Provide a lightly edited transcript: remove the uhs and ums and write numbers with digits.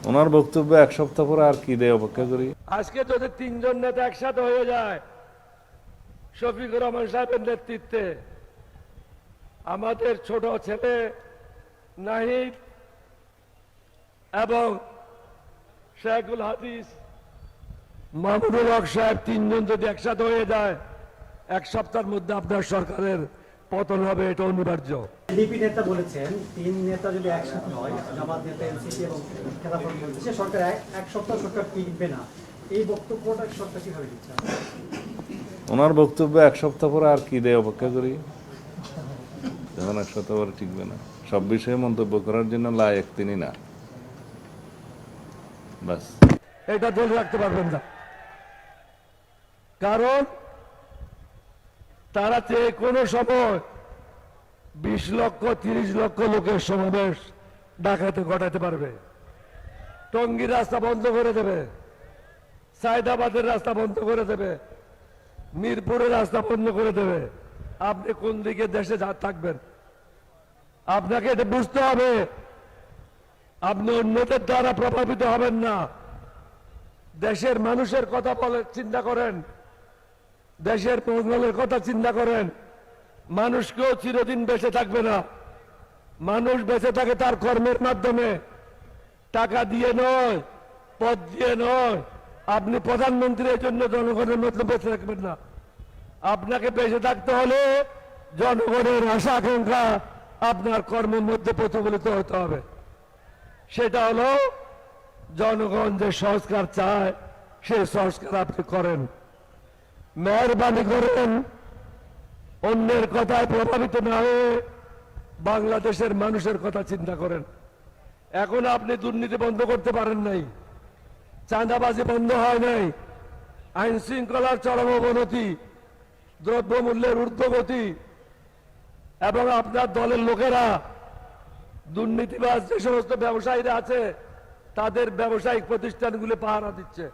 ওনার বক্তব্য এক সপ্তাহ পরে আর কি দেয় অপেক্ষা করি। আজকে যদি তিনজন নেতা একসাথে হয়ে যায় শফিকুর রহমান সাহেবের নেতৃত্বে, আমাদের ছোট ছেলে নাহিদ এবং শেখুল হাদিস মাহমুদুল হক সাহেব, তিনজন যদি একসাথে হয়ে যায় এক সপ্তাহের মধ্যে আপনার সরকারের পতন হবে, এটা অনিবার্য। এনডিপি নেতা বলেছেন তিন নেতা যদি একসাথে হয়, জামাত নেতা, এনসিপি এবং খেলাফত বলছে, সে সরকার এক সপ্তাহ সরকার টিকবে না। এই বক্তব্যটা সরকার কিভাবে দিচ্ছে? ওনার বক্তব্য এক সপ্তাহ পরে আর কি দেয় অপেক্ষা করি। যখন এক সপ্তাহ পরে টিকবে না, সব বিষয়ে মন্তব্য করার জন্য লায়ক তিনি না। বাস, এটা ধরে রাখতে পারবেন না, কারণ তারা যে কোনো সময় 20 লক্ষ 30 লক্ষ লোকের সমাবেশ ঢাকাতে ঘটাতে পারবে। টঙ্গীর রাস্তা বন্ধ করে দেবে, সায়দাবাদের রাস্তা বন্ধ করে দেবে, মিরপুরের রাস্তা বন্ধ করে দেবে। আপনি কোন দিকে দেশে থাকবেন? আপনাকে এটা বুঝতে হবে। আপনি অন্যদের দ্বারা প্রভাবিত হবেন না। দেশের মানুষের কথা বলে চিন্তা করেন, দেশের মঙ্গলের কথা চিন্তা করেন। মানুষকেও চিরদিন বেঁচে থাকবে না। মানুষ বেঁচে থাকে তার কর্মের মাধ্যমে, টাকা দিয়ে নয়, পদ দিয়ে নয়। আপনি প্রধানমন্ত্রীর জন্য জনগণের মধ্যে বেঁচে থাকবেন না। আপনাকে বেঁচে থাকতে হলে জনগণের আশা আকাঙ্ক্ষা আপনার কর্মের মধ্যে প্রতিফলিত হতে হবে। সেটা হলো জনগণ যে সংস্কার চায় সেই সংস্কার আপনি করেন। মেহরবানি করেন অন্যের কথায় প্রভাবিত না হয়ে বাংলাদেশের মানুষের কথা চিন্তা করেন। এখন আপনি দুর্নীতি বন্ধ করতে পারেন নাই, চাঁদাবাজি বন্ধ হয় নাই, আইন শৃঙ্খলার চরম অবনতি, দ্রব্যমূল্যের ঊর্ধ্বগতি, এবং আপনার দলের লোকেরা দুর্নীতিবাজ যে সমস্ত ব্যবসায়ীরা আছে তাদের ব্যবসায়িক প্রতিষ্ঠানগুলো পাহারা দিচ্ছে।